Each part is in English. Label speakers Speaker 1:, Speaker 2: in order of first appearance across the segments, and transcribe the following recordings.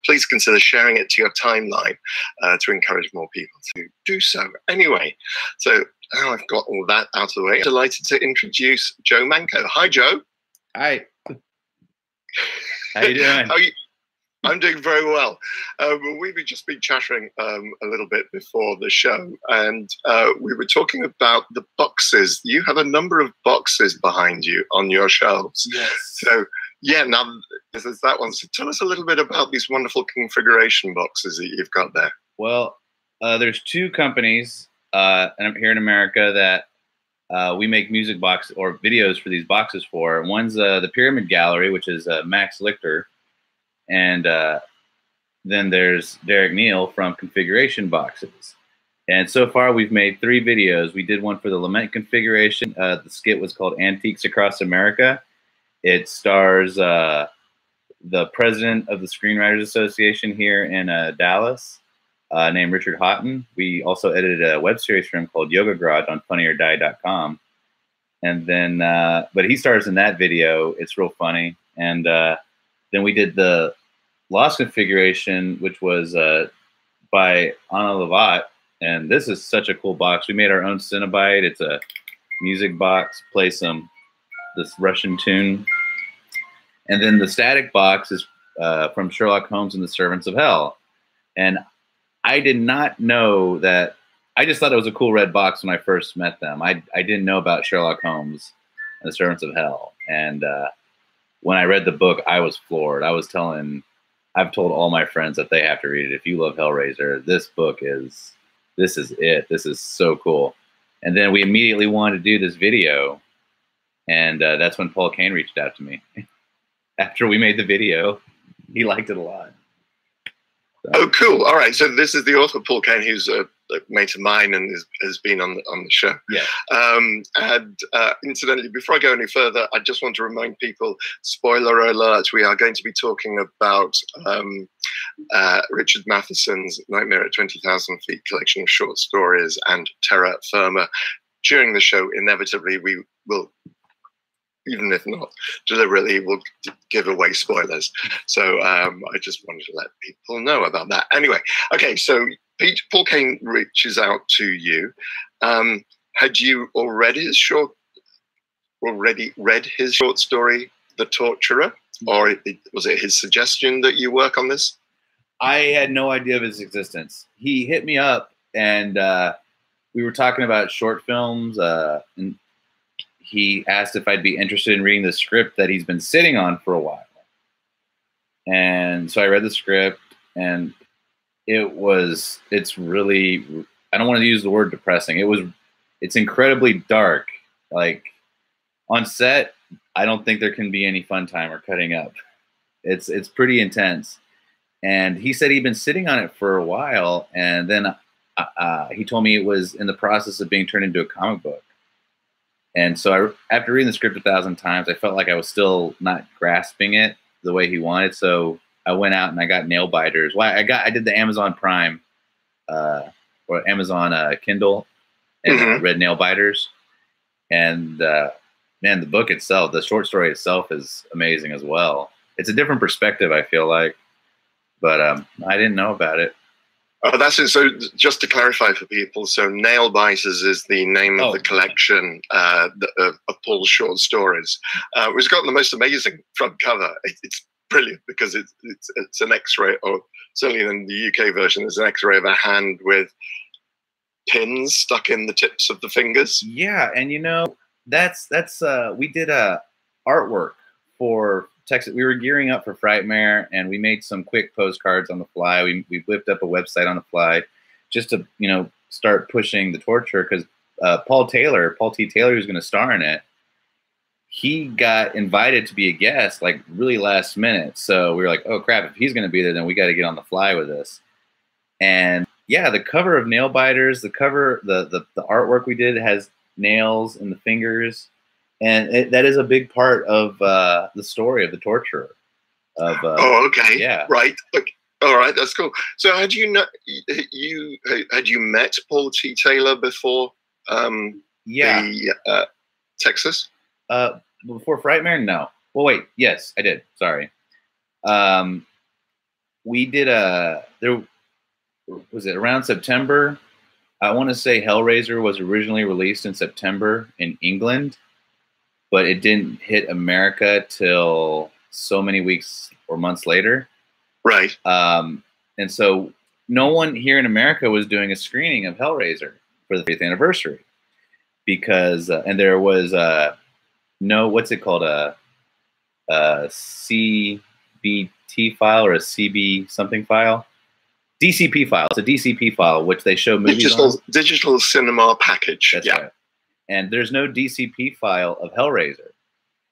Speaker 1: please consider sharing it to your timeline to encourage more people to do so. Anyway, so now I've got all that out of the way, I'm delighted to introduce Joe Manco. Hi, Joe.
Speaker 2: Hi. How you doing?
Speaker 1: I'm doing very well. We've just been chattering a little bit before the show, and we were talking about the boxes. You have a number of boxes behind you on your shelves.
Speaker 2: Yes.
Speaker 1: So, yeah, now this is that one. So tell us a little bit about these wonderful configuration boxes that you've got there.
Speaker 2: Well, there's two companies here in America that we make music box or videos for these boxes for. One's the Pyramid Gallery, which is Max Lichter. And then there's Derek Neal from Configuration Boxes. And so far, we've made 3 videos. We did one for the Lament configuration. The skit was called Antiques Across America. It stars the president of the Screenwriters Association here in Dallas, named Richard Houghton. We also edited a web series for him called Yoga Garage on funnyordie.com. And then, but he stars in that video. It's real funny. And then we did the Lost configuration, which was by Anna Lovat, and this is such a cool box. We made our own Cinnabite. It's a music box. Play this Russian tune, and then the static box is from Sherlock Holmes and the Servants of Hell. And I did not know that. I just thought it was a cool red box when I first met them. I didn't know about Sherlock Holmes and the Servants of Hell, and when I read the book, I was floored. I've told all my friends that they have to read it. If you love Hellraiser, this is it. This is so cool. And then we immediately wanted to do this video. And that's when Paul Kane reached out to me. After we made the video, he liked it a lot. So.
Speaker 1: Oh, cool. All right. So this is the author, Paul Kane, who's a mate of mine and has been on the show.
Speaker 2: Yeah.
Speaker 1: And incidentally, before I go any further, I just want to remind people, spoiler alert, we are going to be talking about Richard Matheson's Nightmare at 20,000 Feet collection of short stories and Terra Firma. During the show, inevitably, we will, even if not deliberately, will give away spoilers. So I just wanted to let people know about that. Anyway, okay, so Paul Kane reaches out to you. Had you already read his short story, The Torturer? Or was it his suggestion that you work on this?
Speaker 2: I had no idea of his existence. He hit me up, and we were talking about short films, and he asked if I'd be interested in reading the script that he's been sitting on for a while. And so I read the script, and it's really, I don't want to use the word depressing. It's incredibly dark. Like on set, I don't think there can be any fun time or cutting up. It's pretty intense. And he said he'd been sitting on it for a while, and then he told me it was in the process of being turned into a comic book. And so after reading the script 1,000 times, I felt like I was still not grasping it the way he wanted. So I went out and I got nail biters. Well, I did the Amazon Prime or Amazon Kindle and read nail biters. And man, the book itself, the short story itself is amazing as well. It's a different perspective, I feel like, but I didn't know about it.
Speaker 1: Oh, that's it. So just to clarify for people, so Nail Biters is the name of the collection of Paul's short stories. It's got the most amazing front cover. It's brilliant because it's an X-ray, or certainly in the UK version, there's an X-ray of a hand with pins stuck in the tips of the fingers.
Speaker 2: Yeah, and you know, that's we did a artwork for Texas. We were gearing up for Frightmare, and we made some quick postcards on the fly. We whipped up a website on the fly just to, you know, start pushing the torture, because Paul T. Taylor, who's going to star in it, he got invited to be a guest like really last minute. So we were like, oh crap, if he's going to be there, then we got to get on the fly with this. And yeah, the cover of Nail Biters, the cover, the artwork we did has nails in the fingers. And that is a big part of the story of the torturer.
Speaker 1: Oh, okay.
Speaker 2: Yeah.
Speaker 1: Right. Okay. All right. That's cool. So had you met Paul T. Taylor before?
Speaker 2: Yeah.
Speaker 1: Texas.
Speaker 2: Before Frightmare, no. Well, wait. Yes, I did. Sorry. we did there was it around September. I want to say Hellraiser was originally released in September in England, but it didn't hit America till so many weeks or months later.
Speaker 1: Right.
Speaker 2: And so no one here in America was doing a screening of Hellraiser for the 30th anniversary because, and there was no, what's it called, a CBT file or a CB something file? DCP file. It's a DCP file, which they show movies on.
Speaker 1: Digital cinema package.
Speaker 2: That's right. And there's no DCP file of Hellraiser.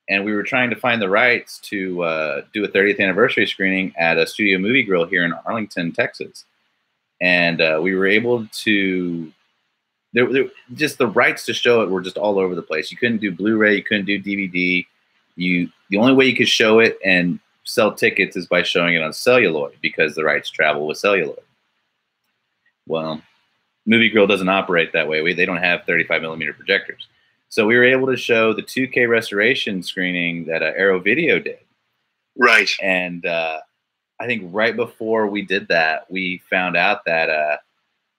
Speaker 2: And we were trying to find the rights to do a 30th anniversary screening at a Studio Movie Grill here in Arlington, Texas. And we were able to, just the rights to show it were just all over the place. You couldn't do Blu-ray, you couldn't do DVD. The only way you could show it and sell tickets is by showing it on celluloid because the rights travel with celluloid. Well, Movie Grill doesn't operate that way. They don't have 35 millimeter projectors. So we were able to show the 2K restoration screening that Arrow Video did.
Speaker 1: Right.
Speaker 2: And I think right before we did that, we found out that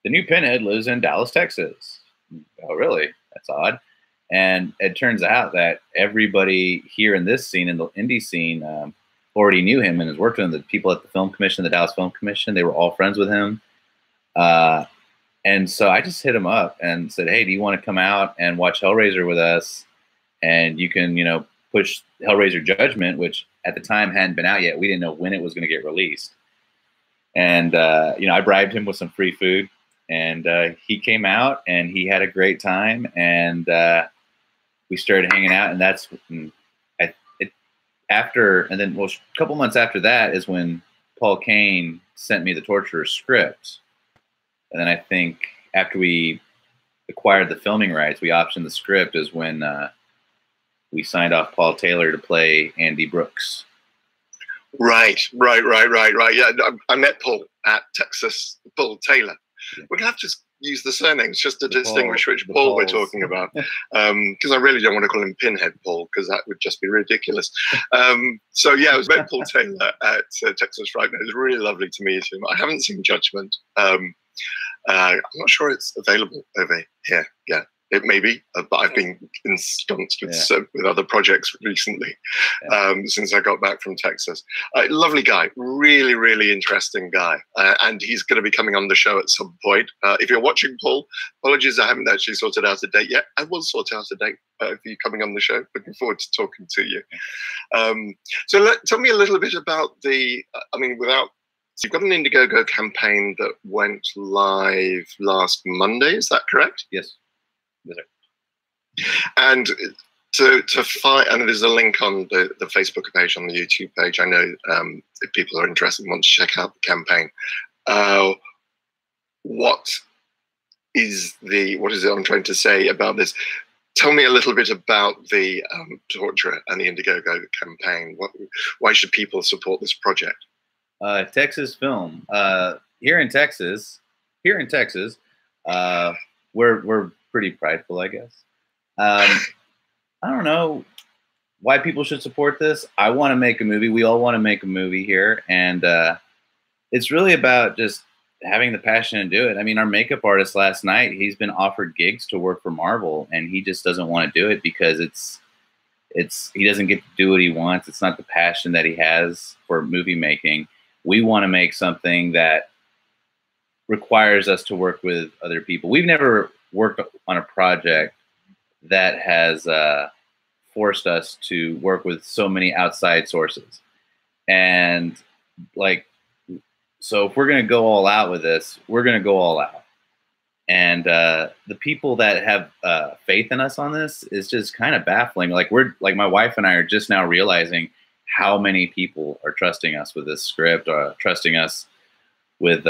Speaker 2: the new Pinhead lives in Dallas, Texas. Oh, really? That's odd. And it turns out that everybody here in this scene, in the indie scene, already knew him and has worked with him. The people at the Film Commission, the Dallas Film Commission, they were all friends with him. And so I just hit him up and said, hey, do you want to come out and watch Hellraiser with us? And you can, push Hellraiser Judgment, which at the time hadn't been out yet. We didn't know when it was going to get released. And, I bribed him with some free food. And he came out and he had a great time. And we started hanging out. And that's a couple months after that is when Paul Kane sent me the Torturer script. And then I think after we acquired the filming rights, we optioned the script is when we signed off Paul Taylor to play Andy Brooks. Right.
Speaker 1: Yeah, I met Paul at Texas, Paul Taylor. Yeah. We're going to have to use the surnames just to distinguish which Paul we're talking about. Because I really don't want to call him Pinhead Paul, because that would just be ridiculous. So yeah, I was met Paul Taylor at Texas Fright Night. It was really lovely to meet him. I haven't seen Judgment. I'm not sure it's available over here. Yeah, it may be, but I've been ensconced with other projects recently since I got back from Texas. Lovely guy, really, really interesting guy. And he's going to be coming on the show at some point. If you're watching, Paul, apologies, I haven't actually sorted out a date yet. I will sort out a date for you coming on the show. Looking forward to talking to you. So tell me a little bit about so you've got an Indiegogo campaign that went live last Monday. Is that correct?
Speaker 2: Yes. Yes, sir.
Speaker 1: And to find, and there's a link on the Facebook page, on the YouTube page. I know if people are interested and want to check out the campaign. What is it I'm trying to say about this? Tell me a little bit about the Torturer and the Indiegogo campaign. Why should people support this project?
Speaker 2: Texas Film. Here in Texas, we're pretty prideful, I guess. I don't know why people should support this. I want to make a movie. We all want to make a movie here, and it's really about just having the passion to do it. I mean, our makeup artist last night, he's been offered gigs to work for Marvel, and he just doesn't want to do it because he doesn't get to do what he wants. It's not the passion that he has for movie making. We want to make something that requires us to work with other people. We've never worked on a project that has forced us to work with so many outside sources. And so if we're going to go all out with this, we're going to go all out. And the people that have faith in us on this is just kind of baffling. My wife and I are just now realizing how many people are trusting us with this script, or trusting us with,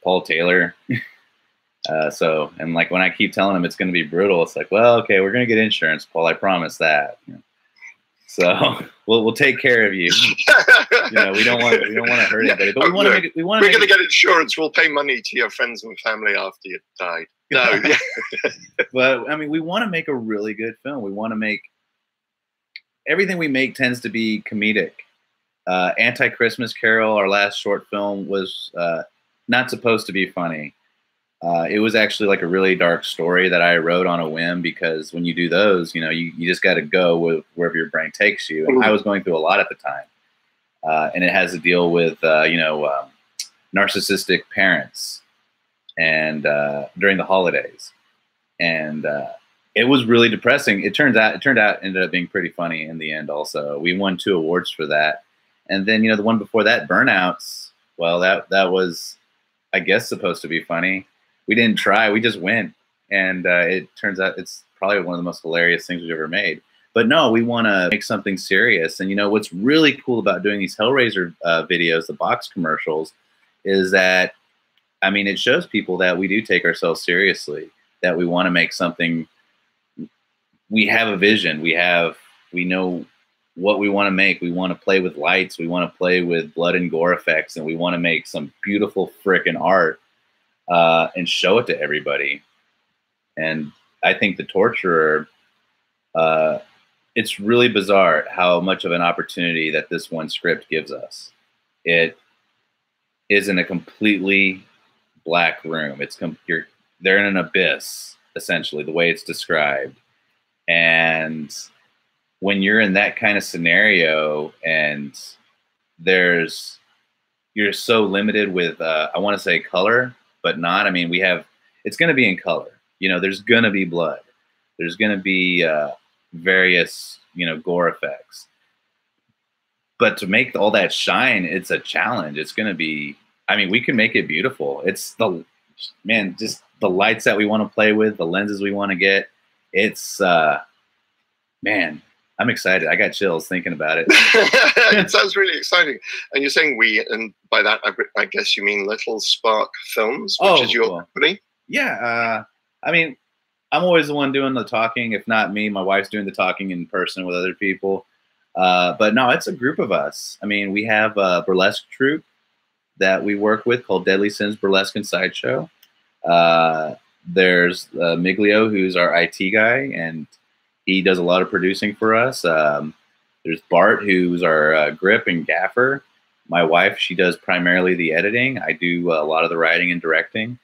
Speaker 2: Paul Taylor. And when I keep telling them it's going to be brutal, it's like, well, okay, we're going to get insurance, Paul. I promise that. So we'll take care of you. We don't want to hurt anybody, but we're going to
Speaker 1: get insurance. We'll pay money to your friends and family after you've died. No,
Speaker 2: but I mean, we want to make a really good film. We want to make everything we make tends to be comedic, Anti-Christmas Carol, our last short film, was not supposed to be funny. It was actually like a really dark story that I wrote on a whim, because when you do those, you know, you just got to go with wherever your brain takes you. And I was going through a lot at the time. And it has to deal with, narcissistic parents and during the holidays. And it was really depressing. It turned out ended up being pretty funny in the end also. We won 2 awards for that. And then, you know, the one before that, Burnouts, well, that was, I guess, supposed to be funny. We didn't try. We just went. And it turns out it's probably one of the most hilarious things we've ever made. But no, we want to make something serious. And, you know, what's really cool about doing these Hellraiser videos, the box commercials, is that, I mean, it shows people that we do take ourselves seriously, that we want to make something. We have a vision. We know what we want to make. We want to play with lights. We want to play with blood and gore effects. And we want to make some beautiful frickin' art and show it to everybody. And I think The Torturer, it's really bizarre how much of an opportunity that this one script gives us. It is in a completely black room. They're in an abyss, essentially, the way it's described. And when you're in that kind of scenario, and you're so limited with, I want to say color, but not. I mean, it's going to be in color. You know, there's going to be blood. There's going to be various, you know, gore effects. But to make all that shine, it's a challenge. It's going to be, I mean, we can make it beautiful. It's just the lights that we want to play with, the lenses we want to get. It's, man, I'm excited. I got chills thinking about it.
Speaker 1: It sounds really exciting. And you're saying we, and by that, I guess you mean Little Spark Films, which is your company?
Speaker 2: Yeah. I mean, I'm always the one doing the talking. If not me, my wife's doing the talking in person with other people. But no, it's a group of us. I mean, we have a burlesque troupe that we work with called Deadly Sins Burlesque and Sideshow. There's Miglio, who's our IT guy, and he does a lot of producing for us. There's Bart, who's our grip and gaffer. My wife, she does primarily the editing. I do a lot of the writing and directing.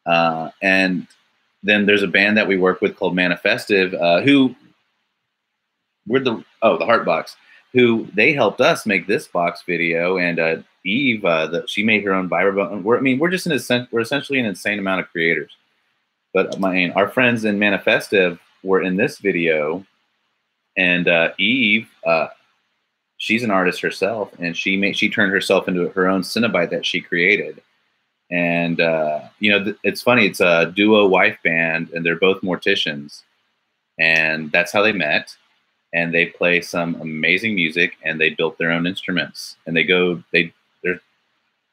Speaker 2: And then there's a band that we work with called Manifestive, the Heartbox, who they helped us make this box video. And Eve, she made her own vibraphone. We're essentially an insane amount of creators. But our friends in Manifestive were in this video, and Eve, she's an artist herself, and she turned herself into her own Cinnabite that she created. And you know, it's funny. It's a duo wife band, and they're both morticians, and that's how they met. And they play some amazing music, and they built their own instruments, and they're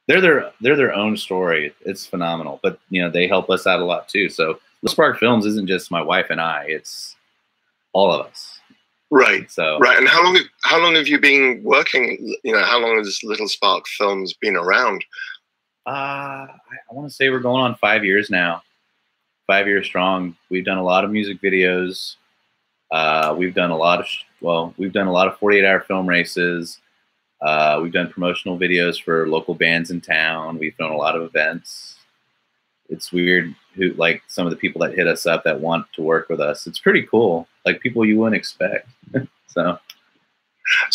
Speaker 2: their own story. It's phenomenal. But you know, they help us out a lot too. So Little Spark Films isn't just my wife and I; it's all of us.
Speaker 1: Right.
Speaker 2: So
Speaker 1: right. And how long have you been working? You know, how long has Little Spark Films been around?
Speaker 2: I want to say we're going on 5 years now. 5 years strong. We've done a lot of music videos. We've done a lot of 48-hour film races. We've done promotional videos for local bands in town. We've done a lot of events. It's weird like some of the people that hit us up that want to work with us. It's pretty cool. Like people you wouldn't expect. So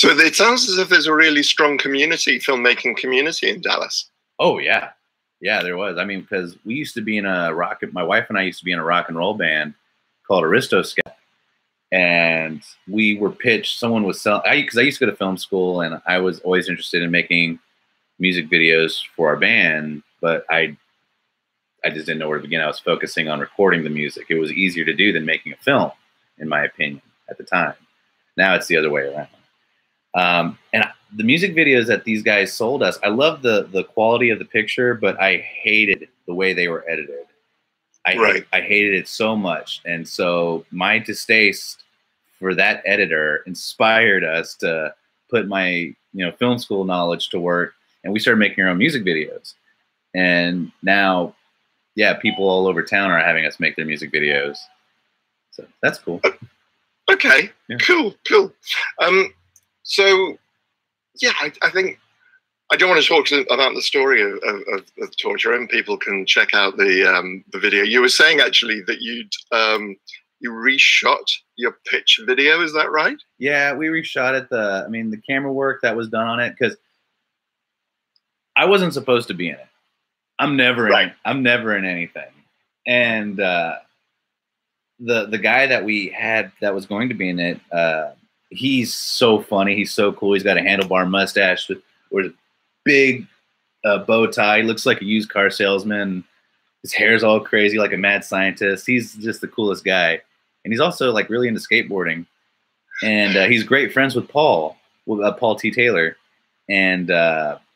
Speaker 1: it sounds as if there's a really strong filmmaking community in Dallas.
Speaker 2: Oh yeah. Yeah, there was. I mean, because we used to be in my wife and I used to be in a rock and roll band called Aristoscat. And we were pitched, someone was selling, because I used to go to film school, and I was always interested in making music videos for our band, but I just didn't know where to begin. I was focusing on recording the music. It was easier to do than making a film, in my opinion, at the time. Now it's the other way around. And the music videos that these guys sold us, I love the quality of the picture, but I hated the way they were edited. I hated it so much. And so my distaste for that editor inspired us to put my film school knowledge to work, and we started making our own music videos. And now, yeah, people all over town are having us make their music videos. So that's cool.
Speaker 1: Okay, yeah. Cool. So yeah, I think I don't want to talk about the story of torture, and people can check out the video. You were saying actually that you reshot your pitch video. Is that right?
Speaker 2: Yeah, we reshot it. The camera work that was done on it, because I wasn't supposed to be in it. I'm never in anything. And the guy that we had that was going to be in it, he's so funny. He's so cool. He's got a handlebar mustache with a big bow tie. He looks like a used car salesman. His hair's all crazy, like a mad scientist. He's just the coolest guy. And he's also like really into skateboarding. And he's great friends with Paul T. Taylor. And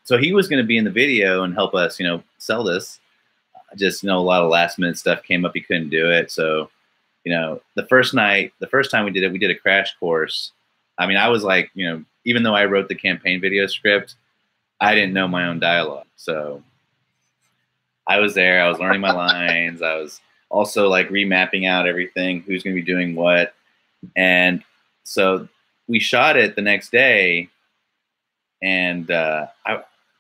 Speaker 2: so he was going to be in the video and help us, sell this. Just, a lot of last minute stuff came up. He couldn't do it. So, the first time we did a crash course. I mean, I was like, even though I wrote the campaign video script, I didn't know my own dialogue. So I was there. I was learning my lines. I was also like remapping out everything, who's going to be doing what. And so we shot it the next day. And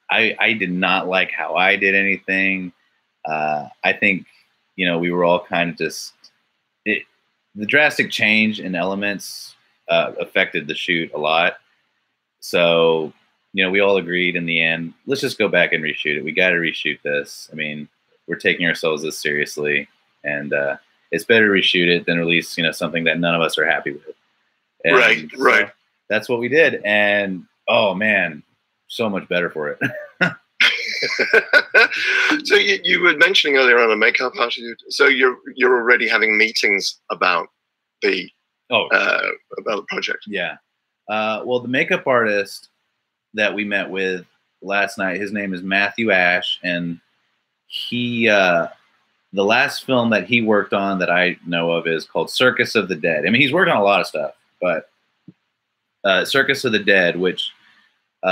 Speaker 2: I did not like how I did anything. I think, we were all kind of just, the drastic change in elements affected the shoot a lot. So, we all agreed in the end, let's just go back and reshoot it. We got to reshoot this. I mean, we're taking ourselves this seriously, and it's better to reshoot it than release, something that none of us are happy with. And
Speaker 1: right.
Speaker 2: So that's what we did. And oh man, so much better for it.
Speaker 1: So you were mentioning earlier on a makeup artist. So you're already having meetings about the project.
Speaker 2: Yeah. Well, the makeup artist that we met with last night, his name is Matthew Ash, and he the last film that he worked on that I know of is called Circus of the Dead. I mean, he's worked on a lot of stuff, but Circus of the Dead, which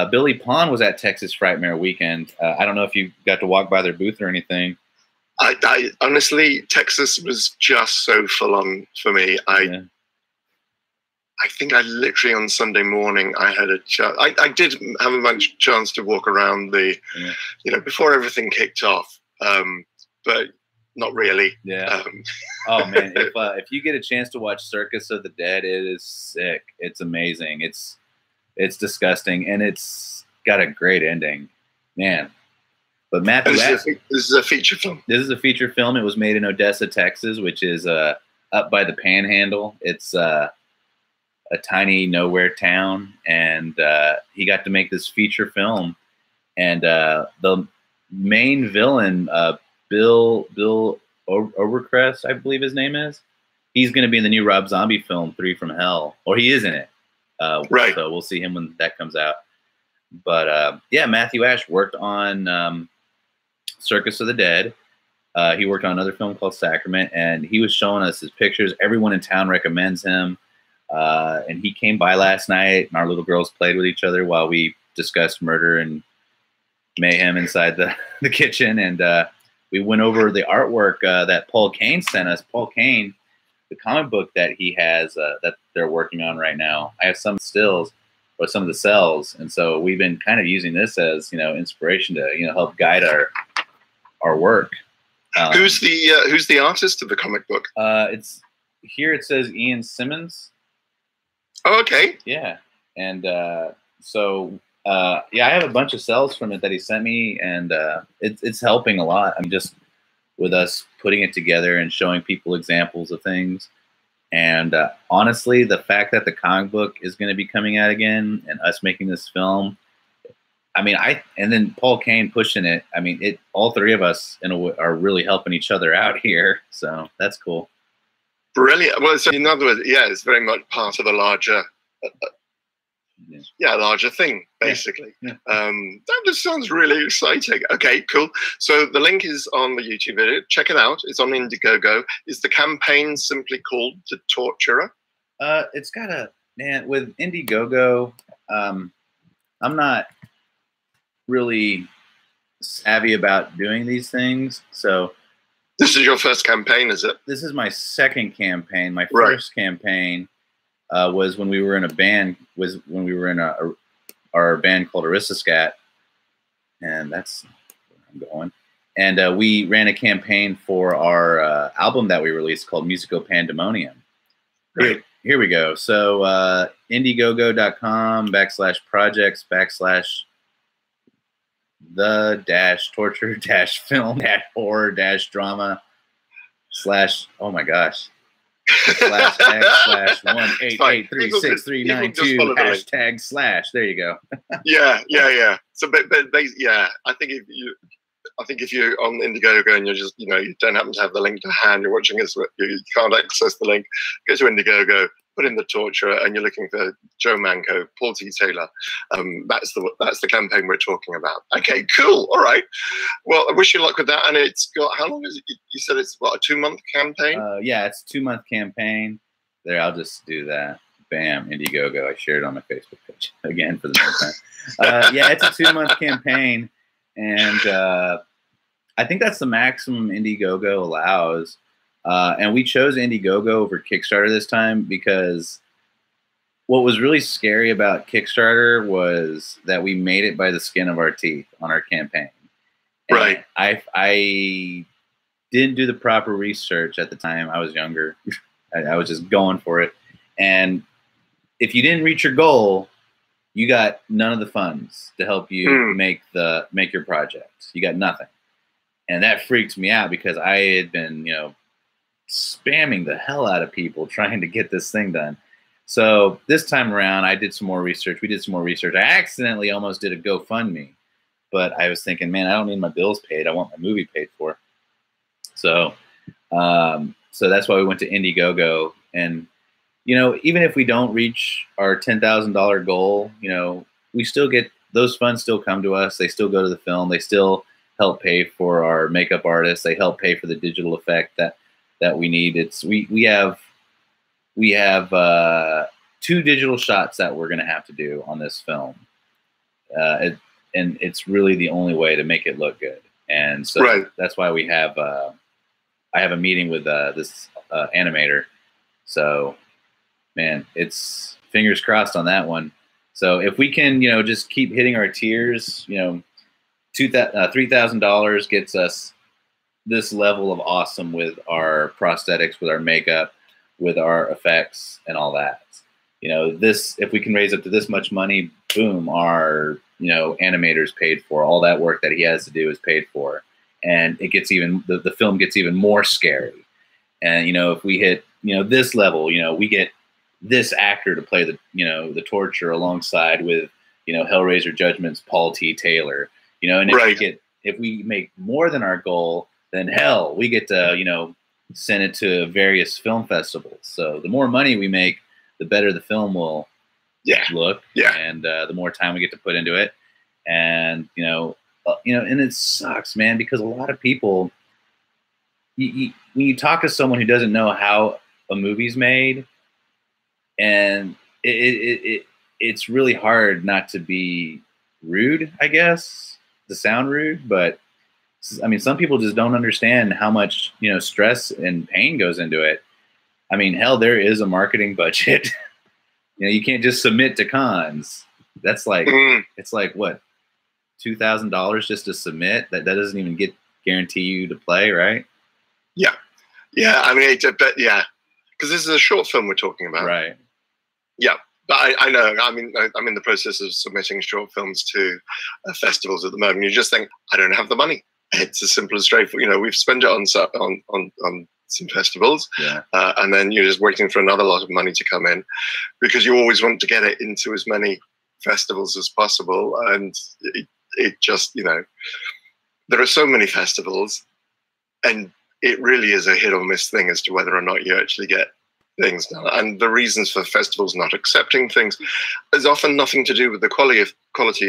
Speaker 2: Billy Pond was at Texas Frightmare Weekend. I don't know if you got to walk by their booth or anything.
Speaker 1: I honestly, Texas was just so full on for me. I think I literally on Sunday morning I had a chance. I did have a much chance to walk around before everything kicked off, but not really.
Speaker 2: Yeah. Oh man, if you get a chance to watch Circus of the Dead, it is sick. It's amazing. It's disgusting, and it's got a great ending, man. But Matthew,
Speaker 1: this is a feature film.
Speaker 2: This is a feature film. It was made in Odessa, Texas, which is up by the Panhandle. It's a tiny nowhere town, and he got to make this feature film. And the main villain, Bill Overcrest, I believe his name is. He's going to be in the new Rob Zombie film, 3 from Hell, or he is in it.
Speaker 1: Right.
Speaker 2: So we'll see him when that comes out. But yeah, Matthew Ash worked on Circus of the Dead. He worked on another film called Sacrament, and he was showing us his pictures. Everyone in town recommends him. And he came by last night, and our little girls played with each other while we discussed murder and mayhem inside the kitchen. And we went over the artwork that Paul Kane sent us. Paul Kane, the comic book that he has that they're working on right now. I have some stills or some of the cells, and so we've been kind of using this as inspiration to help guide our work.
Speaker 1: Who's the artist of the comic book?
Speaker 2: It's here. It says Ian Simmons.
Speaker 1: Oh, okay.
Speaker 2: Yeah, and so I have a bunch of cells from it that he sent me, and it's helping a lot. I'm just with us putting it together and showing people examples of things. And honestly, the fact that the comic book is going to be coming out again and us making this film, I mean, and then Paul Kane pushing it. I mean, all three of us are really helping each other out here. So that's cool.
Speaker 1: Brilliant. Well, so in other words, yeah, it's very much part of a larger, larger thing, basically.
Speaker 2: Yeah.
Speaker 1: That just sounds really exciting. Okay, cool. So the link is on the YouTube video. Check it out. It's on Indiegogo. Is the campaign simply called The Torturer?
Speaker 2: It's got with Indiegogo, I'm not really savvy about doing these things. So
Speaker 1: this is your first campaign, is it?
Speaker 2: This is my second campaign. My first campaign was when we were in a band, was when we were in a our band called Aristascat, and that's where I'm going. And we ran a campaign for our album that we released called Musico Pandemonium.
Speaker 1: Right.
Speaker 2: Here we go. So Indiegogo.com/projects/the-torture-film-horror-drama/ oh my gosh, /X/1836392 # there you go.
Speaker 1: Yeah. So but yeah, I think if you're on Indiegogo and you're just, you don't happen to have the link to hand, you're watching this, you can't access the link, go to Indiegogo, put in the torturer, and you're looking for Joe Manco, Paul T. Taylor. That's the campaign we're talking about. Okay, cool. All right. Well, I wish you luck with that. And it's got, how long is it? You said it's what, a 2-month campaign?
Speaker 2: Yeah, it's a 2-month campaign. There, I'll just do that. Bam, Indiegogo. I shared it on my Facebook page again for the next time. Yeah, it's a 2-month campaign. And I think that's the maximum Indiegogo allows. And we chose Indiegogo over Kickstarter this time because what was really scary about Kickstarter was that we made it by the skin of our teeth on our campaign. And
Speaker 1: right.
Speaker 2: I didn't do the proper research at the time. I was younger. I was just going for it. And if you didn't reach your goal, you got none of the funds to help you make your project. You got nothing. And that freaks me out because I had been, spamming the hell out of people trying to get this thing done. So this time around, I did some more research. We did some more research. I accidentally almost did a GoFundMe, but I was thinking, man, I don't need my bills paid. I want my movie paid for. So that's why we went to Indiegogo. And, even if we don't reach our $10,000 goal, we still get those funds still come to us. They still go to the film. They still help pay for our makeup artists. They help pay for the digital effect that we need. We have 2 digital shots that we're going to have to do on this film. And it's really the only way to make it look good. And so that's why we have, I have a meeting with this animator. So, man, it's fingers crossed on that one. So if we can, just keep hitting our tiers, $3,000 gets us this level of awesome with our prosthetics, with our makeup, with our effects and all that. If we can raise up to this much money, boom, our, animator's paid for. All that work that he has to do is paid for. And it gets even, the film gets even more scary. And, if we hit, this level, we get this actor to play the torture alongside with, Hellraiser Judgment's Paul T. Taylor, and if we make more than our goal, then hell, we get to, send it to various film festivals. So the more money we make, the better the film will look. Yeah. And the more time we get to put into it. And, and it sucks, man, because a lot of people, when you talk to someone who doesn't know how a movie's made, and it's really hard not to be rude, I guess, to sound rude, but I mean, some people just don't understand how much, stress and pain goes into it. I mean, hell, there is a marketing budget. You can't just submit to cons. That's like, it's like what, $2,000 just to submit? That doesn't even guarantee you to play, right?
Speaker 1: Yeah. I mean, because this is a short film we're talking about,
Speaker 2: right?
Speaker 1: Yeah, but I know. I mean, I'm in the process of submitting short films to festivals at the moment. You just think, I don't have the money. It's as simple as straightforward. We've spent it on some festivals, and then you're just waiting for another lot of money to come in, because you always want to get it into as many festivals as possible. And it just, there are so many festivals, and it really is a hit or miss thing as to whether or not you actually get things done. And the reasons for festivals not accepting things is often nothing to do with the quality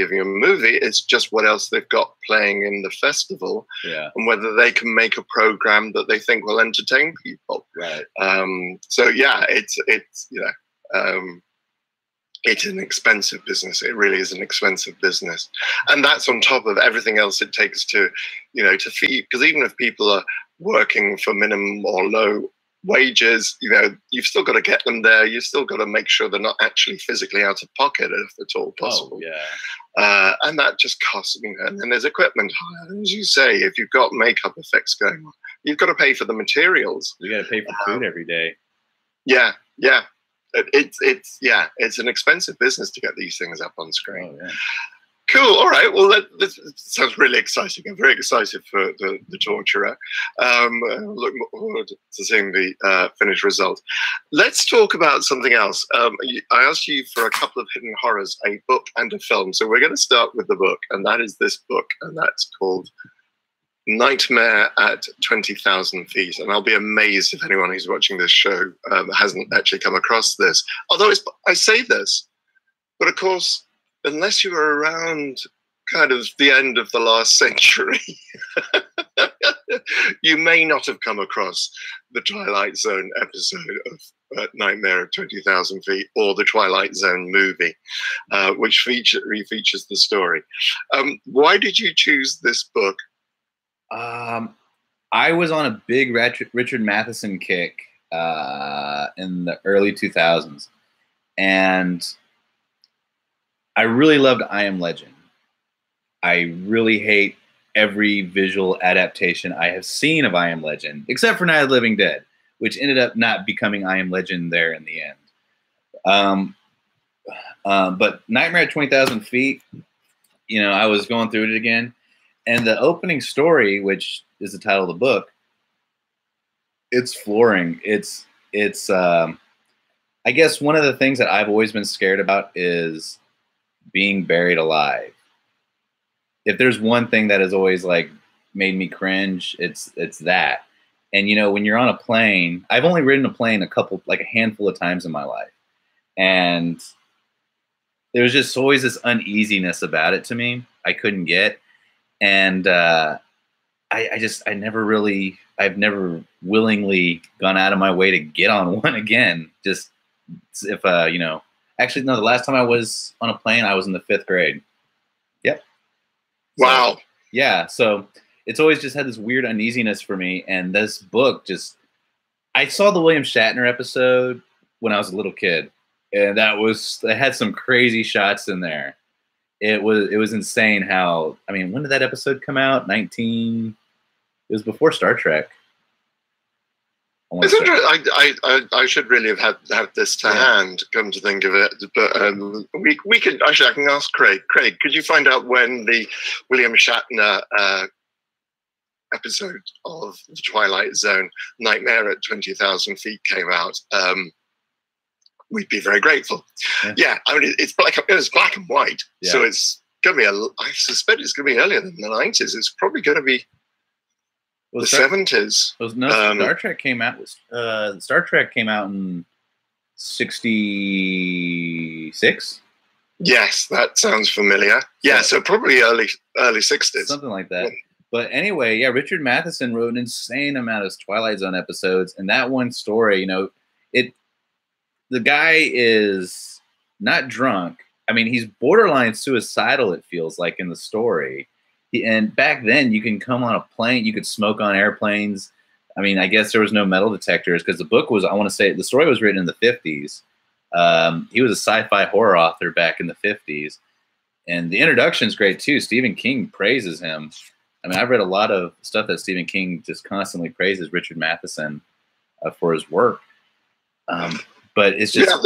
Speaker 1: of your movie. It's just what else they've got playing in the festival, and whether they can make a program that they think will entertain people.
Speaker 2: Right.
Speaker 1: So yeah, it's an expensive business. It really is an expensive business, and that's on top of everything else it takes to, to feed. Because even if people are working for minimum or low wages, you know, you've still got to get them there. You've still got to make sure they're not actually physically out of pocket if at all possible.
Speaker 2: Oh, yeah.
Speaker 1: And that just costs, you know, and then there's equipment hire. And as you say, if you've got makeup effects going on, you've got to pay for the materials.
Speaker 2: You got to pay for food every day.
Speaker 1: Yeah, yeah. It's an expensive business to get these things up on screen.
Speaker 2: Oh, yeah.
Speaker 1: Cool. All right. Well, that sounds really exciting. I'm very excited for the Torturer. Look forward to seeing the finished result. Let's talk about something else. I asked you for a couple of hidden horrors, a book and a film. So we're going to start with the book, and that is this book, and that's called Nightmare at 20,000 Feet. And I'll be amazed if anyone who's watching this show hasn't actually come across this. Although I say this, but of course, unless you were around kind of the end of the last century, you may not have come across the Twilight Zone episode of Nightmare at 20,000 Feet or the Twilight Zone movie, which refeatures the story. Why did you choose this book?
Speaker 2: I was on a big Richard Matheson kick in the early 2000s, and I really loved I Am Legend. I really hate every visual adaptation I have seen of I Am Legend, except for Night of the Living Dead, which ended up not becoming I Am Legend there in the end. But Nightmare at 20,000 Feet, you know, I was going through it again. And the opening story, which is the title of the book, it's flooring. It's I guess one of the things that I've always been scared about is being buried alive. If there's one thing that has always like made me cringe, it's that. And you know, when you're on a plane, I've only ridden a plane a handful of times in my life, and there's just always this uneasiness about it to me. I couldn't get, and I've never willingly gone out of my way to get on one again. Just if you know. Actually, no, the last time I was on a plane, I was in the 5th grade. Yep.
Speaker 1: Wow.
Speaker 2: So, yeah. So it's always just had this weird uneasiness for me. And this book I saw the William Shatner episode when I was a little kid. And it had some crazy shots in there. It was insane how, I mean, when did that episode come out? It was before Star Trek.
Speaker 1: It's interesting. I should really have had this to hand, come to think of it. But we could actually, I can ask Craig. Craig, could you find out when the William Shatner episode of The Twilight Zone, Nightmare at 20,000 Feet, came out? We'd be very grateful. Yeah, I mean, it's black and white, so it's going to be I suspect it's going to be earlier than the 90s. It's probably going to be the 70s.
Speaker 2: Star Trek came out. Star Trek came out in 66.
Speaker 1: Yes, that sounds familiar. Yeah, so probably early 60s,
Speaker 2: something like that. Yeah. But anyway, yeah, Richard Matheson wrote an insane amount of Twilight Zone episodes, and that one story, you know, the guy is not drunk. I mean, he's borderline suicidal. It feels like in the story. And back then, you can come on a plane, you could smoke on airplanes. I mean, I guess there was no metal detectors because the book was, I want to say, the story was written in the 50s. He was a sci-fi horror author back in the 50s. And the introduction is great, too. Stephen King praises him. I mean, I've read a lot of stuff that Stephen King just constantly praises Richard Matheson for his work. But it's just... Yeah,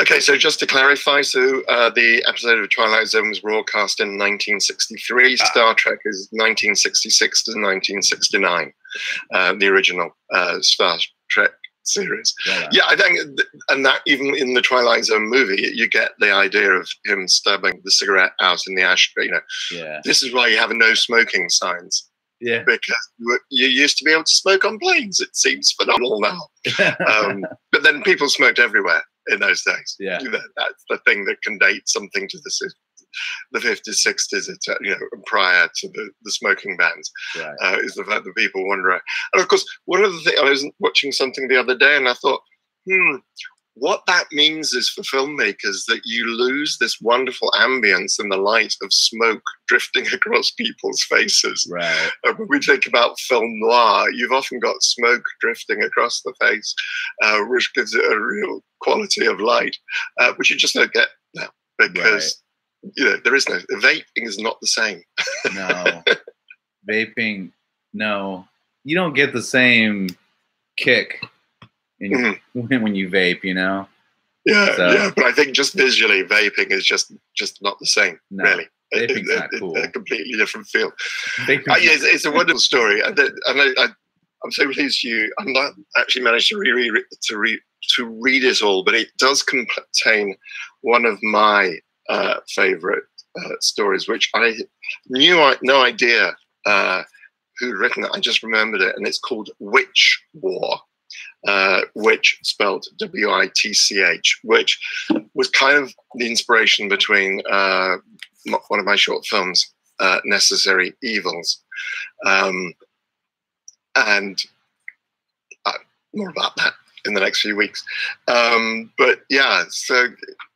Speaker 1: okay, so just to clarify, so the episode of Twilight Zone was broadcast in 1963. Star Trek is 1966 to 1969, the original Star Trek series. Yeah, I think, and that even in the Twilight Zone movie, you get the idea of him stubbing the cigarette out in the ashtray. You know, this is why you have no smoking signs. Yeah, because you used to be able to smoke on planes. It seems phenomenal now, but then people smoked everywhere in those days. Yeah, you know, that's the thing that can date something to the 50s, 60s, you know, prior to the smoking bans. Right. Is the fact that people wander around. And of course, one of the things, I was watching something the other day, and I thought, what that means is for filmmakers that you lose this wonderful ambience and the light of smoke drifting across people's faces.
Speaker 2: Right.
Speaker 1: When we think about film noir, you've often got smoke drifting across the face, which gives it a real quality of light, which you just don't get now because there is no vaping is not the same.
Speaker 2: No, vaping. No, you don't get the same kick when you vape,
Speaker 1: Yeah, but I think just visually, vaping is just not the same, really.
Speaker 2: Vaping's not cool.
Speaker 1: A completely different feel. It's a wonderful story. I'm so pleased I'm not actually managed to read it all, but it does contain one of my favorite stories, which I knew no idea who'd written it. I just remembered it, and it's called Witch War. Witch spelled W-I-T-C-H, which was kind of the inspiration between one of my short films, Necessary Evils, and more about that in the next few weeks. But yeah, so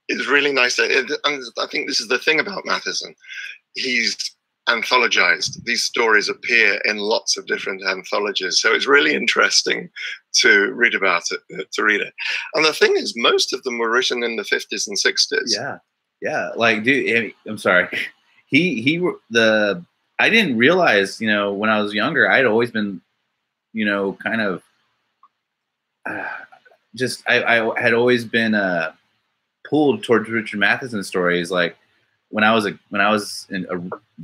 Speaker 1: it's really nice. And I think this is the thing about Matheson. He's anthologized. These stories appear in lots of different anthologies, so it's really interesting to read about it, And the thing is, most of them were written in the 50s and 60s.
Speaker 2: Yeah. Like, dude, I'm sorry. I didn't realize, when I was younger, I'd always been, kind of, I had always been pulled towards Richard Matheson stories. Like, when I was a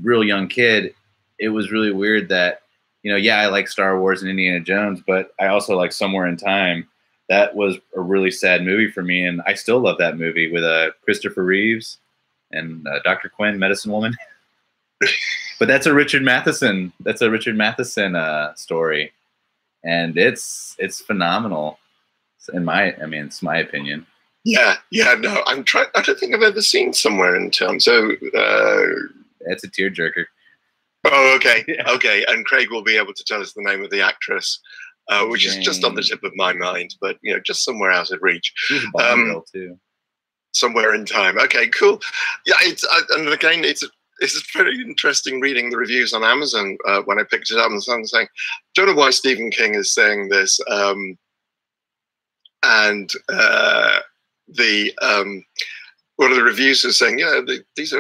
Speaker 2: real young kid, it was really weird that, I like Star Wars and Indiana Jones, but I also like Somewhere in Time. That was a really sad movie for me, and I still love that movie with Christopher Reeves and Dr. Quinn, Medicine Woman. But that's a Richard Matheson. Story, and it's phenomenal. It's my opinion.
Speaker 1: Yeah, no, I don't think I've ever seen Somewhere in Time. So
Speaker 2: it's a tearjerker.
Speaker 1: Oh, okay, okay. And Craig will be able to tell us the name of the actress, which is just on the tip of my mind, but just somewhere out of reach.
Speaker 2: She's a Bond girl too.
Speaker 1: Somewhere in Time. Okay, cool. Yeah, and again, it's very interesting reading the reviews on Amazon when I picked it up, and someone saying, "Don't know why Stephen King is saying this," and one of the reviews is saying, these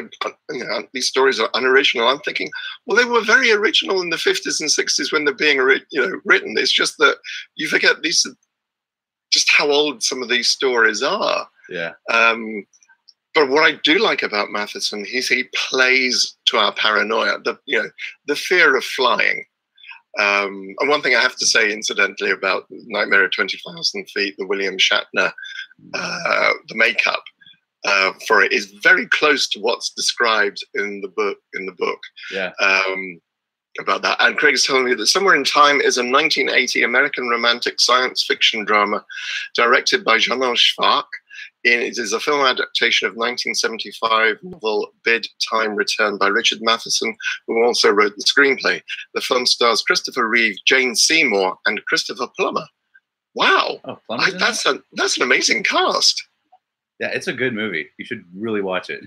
Speaker 1: stories are unoriginal. I'm thinking, well, they were very original in the 50s and 60s when they're being written. It's just that you forget just how old some of these stories are.
Speaker 2: Yeah.
Speaker 1: But what I do like about Matheson is he plays to our paranoia, the fear of flying. And one thing I have to say, incidentally, about Nightmare at 20,000 Feet, the William Shatner, the makeup for it is very close to what's described in the book.
Speaker 2: Yeah.
Speaker 1: About that. And Craig's telling me that Somewhere in Time is a 1980 American romantic science fiction drama directed by Janon Schwark. It is a film adaptation of 1975 novel Bid Time Return by Richard Matheson, who also wrote the screenplay. The film stars Christopher Reeve, Jane Seymour, and Christopher Plummer. Wow, that's an amazing cast.
Speaker 2: Yeah, it's a good movie. You should really watch it.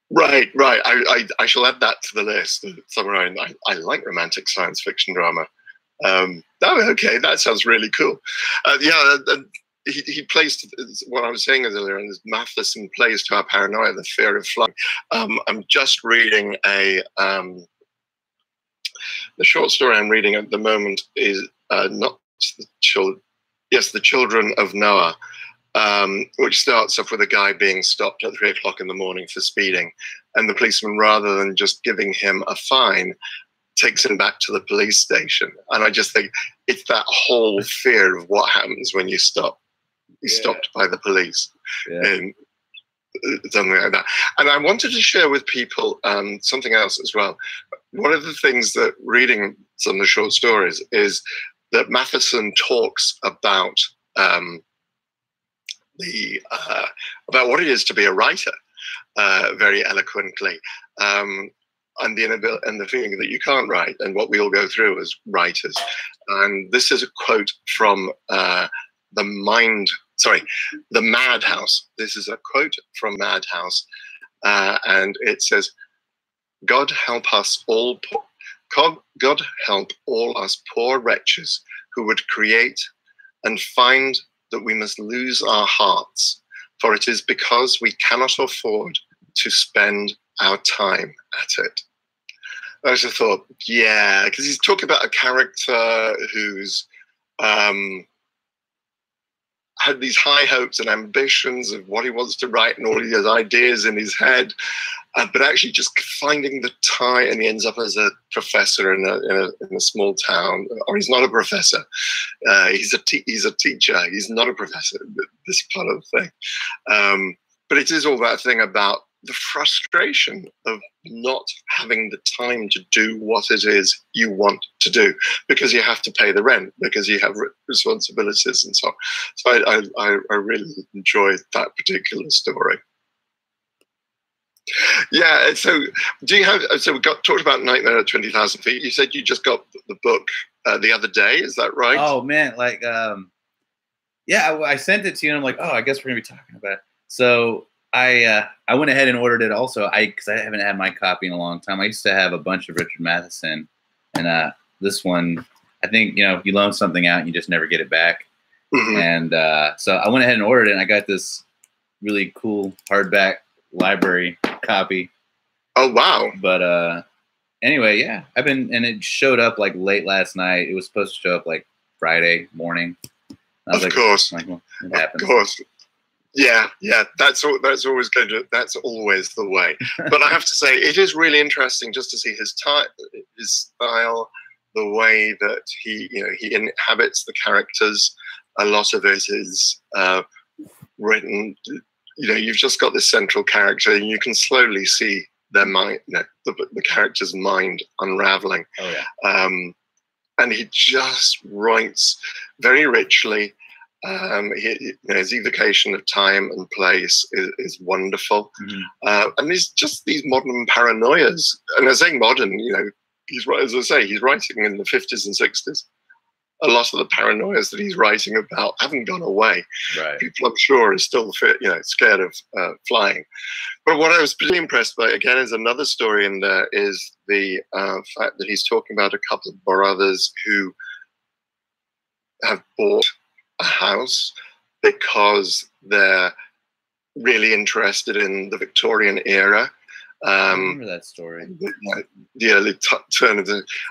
Speaker 1: Right. I shall add that to the list. Somewhere I like romantic science fiction drama. Okay, that sounds really cool. He plays what I was saying earlier, and Matheson plays to our paranoia, the fear of flying. I'm just reading the short story I'm reading at the moment is not the children. Yes, The Children of Noah, which starts off with a guy being stopped at 3 o'clock in the morning for speeding, and the policeman, rather than just giving him a fine, takes him back to the police station. And I just think it's that whole fear of what happens when you stop. Stopped by the police, and something like that. And I wanted to share with people something else as well. One of the things that reading some of the short stories is that Matheson talks about about what it is to be a writer very eloquently, and the feeling that you can't write, and what we all go through as writers. And this is a quote from the Mind sorry, the Madhouse. This is a quote from Madhouse, and it says, God help us all, God help all us poor wretches who would create and find that we must lose our hearts, for it is because we cannot afford to spend our time at it. I just thought, yeah, because he's talking about a character who's had these high hopes and ambitions of what he wants to write and all his ideas in his head, but actually just finding the time, and he ends up as a professor in a small town, or he's not a professor. He's a teacher. He's not a professor. This part of the thing, but it is all that thing about the frustration of not having the time to do what it is you want to do, because you have to pay the rent, because you have responsibilities and so on. So I really enjoyed that particular story. Yeah. So do you have? So we talked about Nightmare at 20,000 Feet. You said you just got the book the other day. Is that right?
Speaker 2: Oh man, like yeah, I sent it to you, and I'm like, oh, I guess we're gonna be talking about it. So I went ahead and ordered it also. Because I haven't had my copy in a long time. I used to have a bunch of Richard Matheson, and this one, I think, you loan something out and you just never get it back. Mm-hmm. And so I went ahead and ordered it, and I got this really cool hardback library copy.
Speaker 1: Oh wow!
Speaker 2: But anyway, yeah, and it showed up like late last night. It was supposed to show up like Friday morning.
Speaker 1: Of course.
Speaker 2: Like, well, it happens.
Speaker 1: Of course. Yeah, that's always the way. But I have to say, it is really interesting just to see his style, the way that he inhabits the characters. A lot of it is written. You've just got this central character, and you can slowly see their mind, the character's mind unraveling.
Speaker 2: Oh yeah.
Speaker 1: And he just writes very richly. His evocation of time and place is wonderful. Mm-hmm. And there's just these modern paranoias. And I say modern, he's right, as I say, he's writing in the 50s and 60s. A lot of the paranoias that he's writing about haven't gone away.
Speaker 2: Right.
Speaker 1: People, I'm sure, are still scared of flying. But what I was pretty impressed by, again, is another story in there, is the fact that he's talking about a couple of brothers who have bought a house because they're really interested in the Victorian era.
Speaker 2: I remember that story.
Speaker 1: The early turn of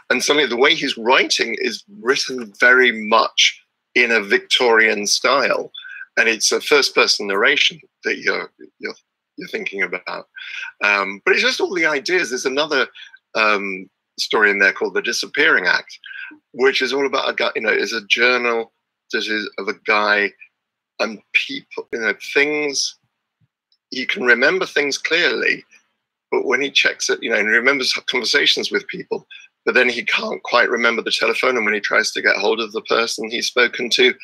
Speaker 1: and suddenly the way he's writing is written very much in a Victorian style, and it's a first-person narration that you're thinking about. But it's just all the ideas. There's another story in there called The Disappearing Act, which is all about a guy. Is a journal that is of a guy and people. Things, you can remember things clearly. But when he checks it, and he remembers conversations with people, but then he can't quite remember the telephone. And when he tries to get hold of the person he's spoken to,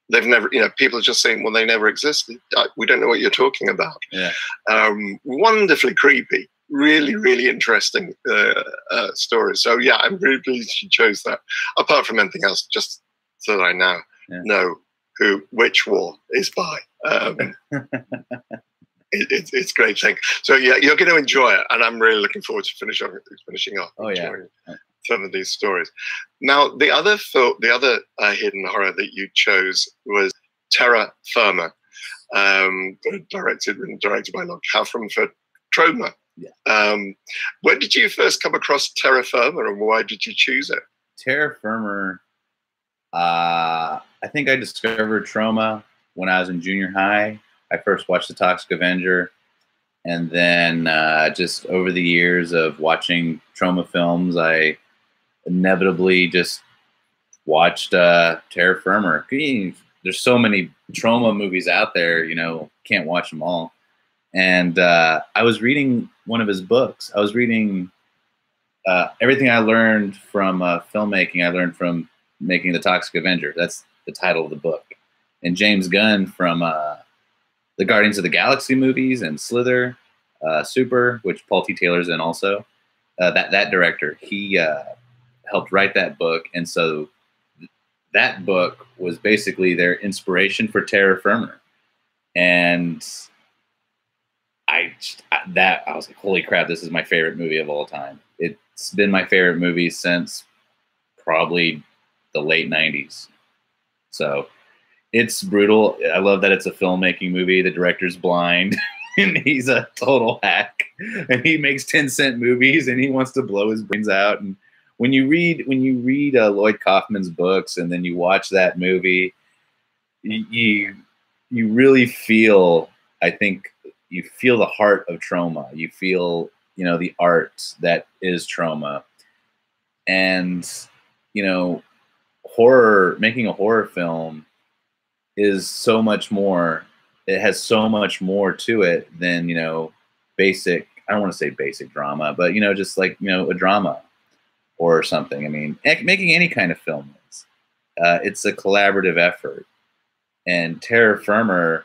Speaker 1: they've never, people are just saying, well, they never existed. We don't know what you're talking about.
Speaker 2: Yeah.
Speaker 1: Wonderfully creepy, really, really interesting story. So yeah, I'm really pleased she chose that. Apart from anything else, just so that I now know which war is by. It's a great thing. So yeah, you're going to enjoy it, and I'm really looking forward to finishing off.
Speaker 2: Oh yeah,
Speaker 1: some of these stories. Now, the other hidden horror that you chose was Terra Firma, directed by Lord Catherine for Troma.
Speaker 2: Yeah.
Speaker 1: When did you first come across Terra Firma, and why did you choose it?
Speaker 2: Terra Firma. I think I discovered Troma when I was in junior high. I first watched The Toxic Avenger, and then just over the years of watching Troma films, I inevitably just watched Terra Firma. There's so many Troma movies out there, can't watch them all. And I was reading one of his books. I was reading everything I learned from filmmaking, I learned from making The Toxic Avenger. That's the title of the book. And James Gunn from the Guardians of the Galaxy movies and Slither, Super, which Paul T. Taylor's in also. That director, he helped write that book, and so that book was basically their inspiration for Terra Firma. And I was like, holy crap, this is my favorite movie of all time. It's been my favorite movie since probably the late 90s. So it's brutal. I love that it's a filmmaking movie. The director's blind and he's a total hack, and he makes 10-cent movies and he wants to blow his brains out. And when you read Lloyd Kaufman's books and then you watch that movie, you really feel, I think, you feel the heart of Troma. You feel, the art that is Troma. And, making a horror film is so much more. It has so much more to it than, basic, I don't want to say basic drama, but, just like, a drama or something. I mean, making any kind of film is. It's a collaborative effort. And Terra Firma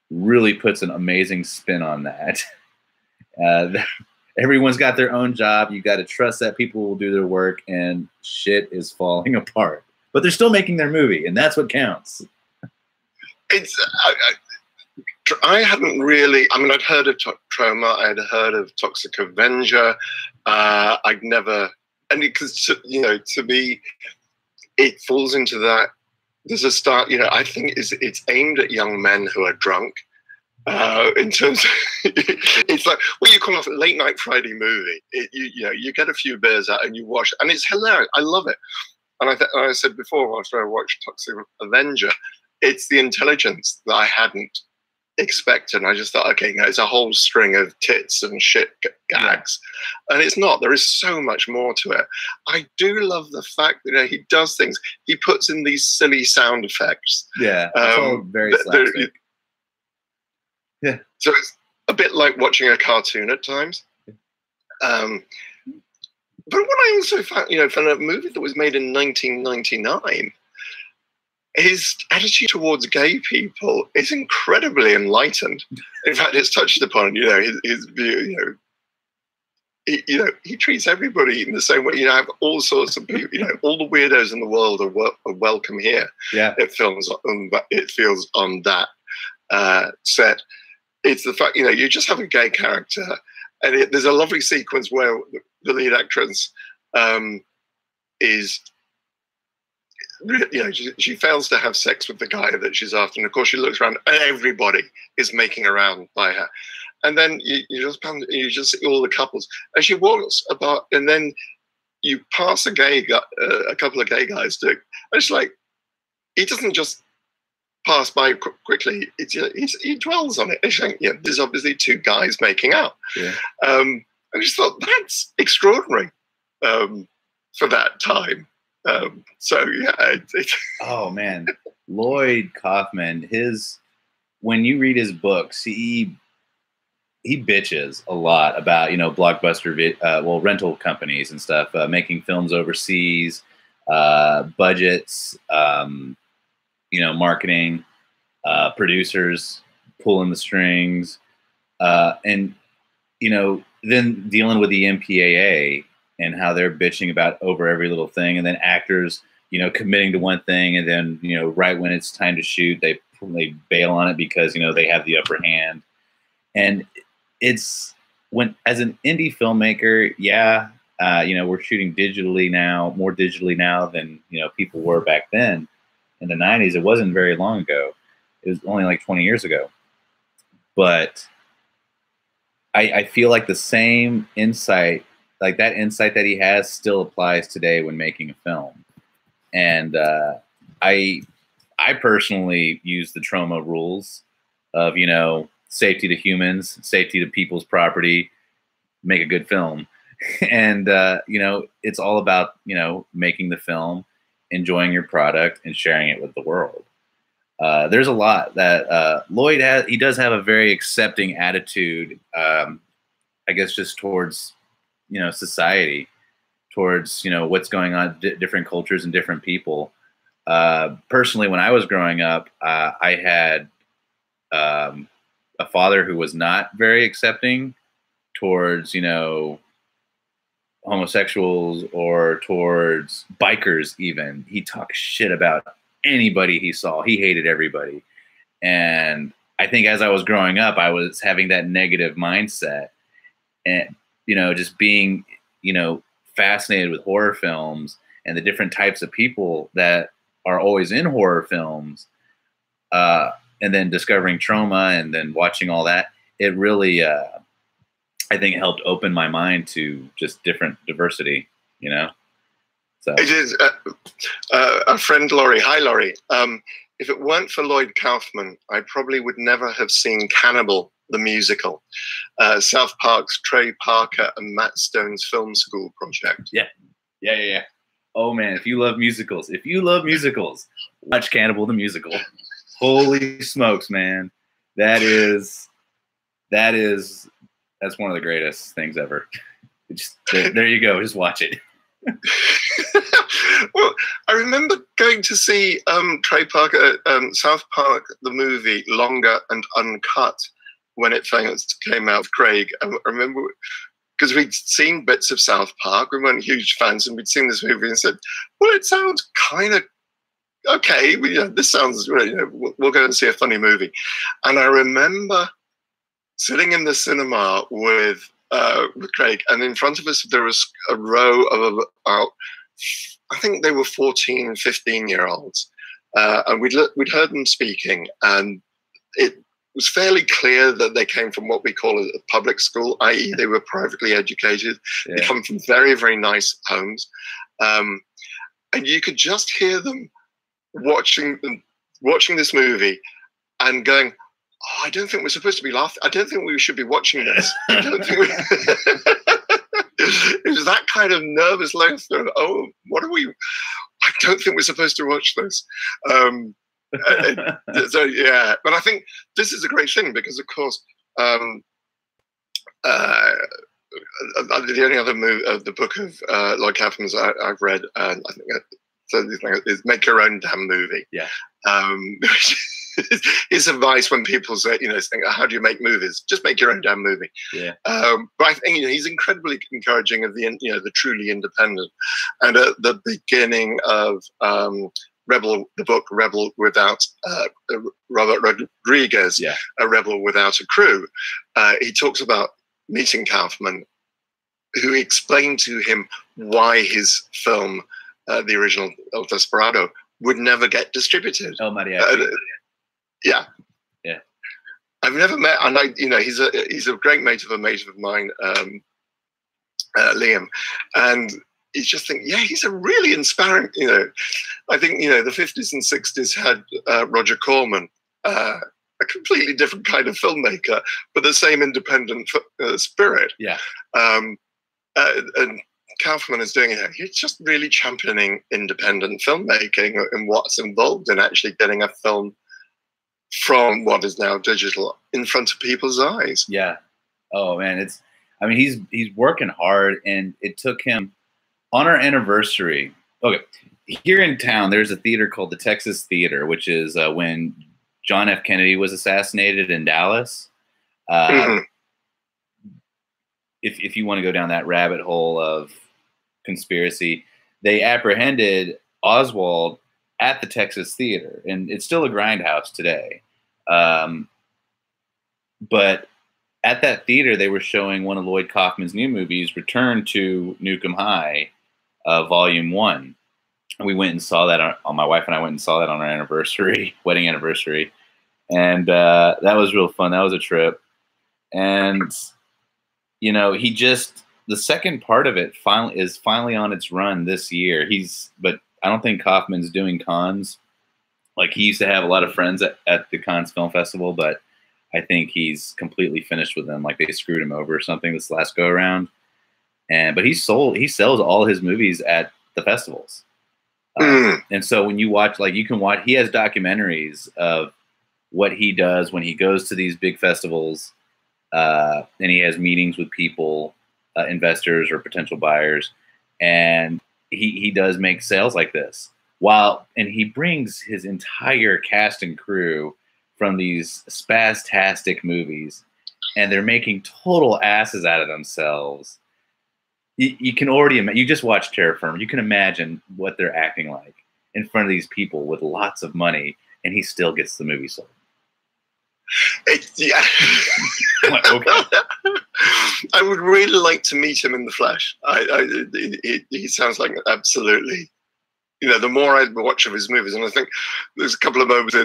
Speaker 2: really puts an amazing spin on that. Everyone's got their own job. You got to trust that people will do their work, and shit is falling apart. But they're still making their movie, and that's what counts.
Speaker 1: I hadn't really. I mean, I'd heard of Troma. I'd heard of Toxic Avenger. I'd never, and because to me, it falls into that. There's a start. I think it's aimed at young men who are drunk. In terms of, it's like what you call a late night Friday movie. You get a few beers out and you watch, and it's hilarious. I love it. And I said before, after I watched Toxic Avenger, it's the intelligence that I hadn't expected. And I just thought, okay, it's a whole string of tits and shit gags, and it's not. There is so much more to it. I do love the fact that he does things. He puts in these silly sound effects.
Speaker 2: Yeah, it's all very slapstick.
Speaker 1: Yeah. So it's a bit like watching a cartoon at times. But what I also found, from a movie that was made in 1999, his attitude towards gay people is incredibly enlightened. In fact, it's touched upon, his view, he treats everybody in the same way. Have all sorts of people, all the weirdos in the world are welcome here.
Speaker 2: Yeah.
Speaker 1: It feels on that set. It's the fact, you just have a gay character, and there's a lovely sequence where the lead actress is, she fails to have sex with the guy that she's after, and of course she looks around, and everybody is making around by her, and then you just see all the couples, and she walks about, and then you pass a couple of gay guys doing, and it's like he doesn't just pass by quickly. He dwells on it. It's like, there's obviously two guys making out.
Speaker 2: Yeah.
Speaker 1: I just thought that's extraordinary for that time.
Speaker 2: Oh man, Lloyd Kaufman. When you read his books, he bitches a lot about blockbuster rental companies and stuff, making films overseas, budgets. Marketing, producers pulling the strings, and then dealing with the MPAA and how they're bitching about over every little thing, and then actors, committing to one thing, and then right when it's time to shoot, they bail on it because they have the upper hand. And it's as an indie filmmaker, we're shooting digitally now, more digitally now than people were back then. In the 90s, it wasn't very long ago. It was only like 20 years ago. But I feel like the same insight, like that insight that he has, still applies today when making a film. And I personally use the Troma rules of, safety to humans, safety to people's property, make a good film. And, it's all about, making the film, enjoying your product, and sharing it with the world. There's a lot that Lloyd has. He does have a very accepting attitude, I guess, just towards, society, towards, what's going on, different cultures and different people. Personally, when I was growing up, I had a father who was not very accepting towards, homosexuals or towards bikers even. He talked shit about anybody he saw. He hated everybody. And I think as I was growing up, I was having that negative mindset and, you know, just being, you know, fascinated with horror films and the different types of people that are always in horror films. And then discovering trauma and then watching all that, it really, I think it helped open my mind to just different diversity, you know? So
Speaker 1: it is a friend, Laurie. Hi, Laurie. If it weren't for Lloyd Kaufman, I probably would never have seen Cannibal, the musical, South Park's Trey Parker and Matt Stone's film school project.
Speaker 2: Yeah. Oh man, if you love musicals, watch Cannibal the musical. Holy smokes, man. That's one of the greatest things ever. There you go. Just watch it.
Speaker 1: Well, I remember going to see Trey Parker, South Park, the movie, Longer and Uncut, when it first came out with Craig. I remember because we'd seen bits of South Park. We weren't huge fans, and we'd seen this movie and said, well, it sounds kind of okay. This sounds, we'll go and see a funny movie. And I remember sitting in the cinema with Craig, and in front of us there was a row of about, I think they were 14, 15-year-olds, and we'd heard them speaking, and it was fairly clear that they came from what we call a public school, i.e. they were privately educated. Yeah. They come from very, very nice homes, and you could just hear them watching this movie and going, oh, I don't think we're supposed to be laughing. I don't think we should be watching this. I don't think it was that kind of nervous laughter. Oh, what are we? I don't think we're supposed to watch this. So yeah, but I think this is a great thing because, of course, the only other the book of Lloyd Kaufman's I've read, and I think is Make Your Own Damn Movie.
Speaker 2: Yeah.
Speaker 1: His advice when people say, think, how do you make movies? Just make your own damn movie.
Speaker 2: Yeah.
Speaker 1: But I think he's incredibly encouraging of the truly independent. And at the beginning of the book Rebel Without Robert Rodriguez, A Rebel Without a Crew, he talks about meeting Kaufman, who explained to him why his film, the original El Desperado, would never get distributed.
Speaker 2: Oh, Maria.
Speaker 1: Yeah. I've never met, and he's a great mate of mine, Liam, and you just think, he's a really inspiring. I think the 50s and 60s had Roger Corman, a completely different kind of filmmaker, but the same independent spirit.
Speaker 2: Yeah.
Speaker 1: And Kaufman is doing it. He's just really championing independent filmmaking and what's involved in actually getting a film from what is now digital in front of people's eyes.
Speaker 2: Yeah. Oh man, he's working hard, and it took him on our anniversary. Okay, here in town, there's a theater called the Texas Theater, which is when John F. Kennedy was assassinated in Dallas. If you want to go down that rabbit hole of conspiracy, they apprehended Oswald at the Texas Theater, and it's still a grindhouse today. But at that theater, they were showing one of Lloyd Kaufman's new movies, Return to Nukem High, Volume 1. And we went and saw that my wife and I went and saw that on our wedding anniversary. And that was real fun. That was a trip. And, the second part of it is finally on its run this year. But I don't think Kaufman's doing cons. Like, he used to have a lot of friends at the Cannes Film Festival, but I think he's completely finished with them. Like, they screwed him over or something this last go around. But he sells all his movies at the festivals. And so when you watch, you can watch, he has documentaries of what he does when he goes to these big festivals, and he has meetings with people, investors or potential buyers, and he does make sales like this. And he brings his entire cast and crew from these spastastic movies, and they're making total asses out of themselves. You can already imagine. You just watch Terra Firma. You can imagine what they're acting like in front of these people with lots of money, and he still gets the movie sold.
Speaker 1: Yeah.
Speaker 2: Okay.
Speaker 1: I would really like to meet him in the flesh. He sounds like absolutely. You know, the more I watch of his movies, and I think there's a couple of moments.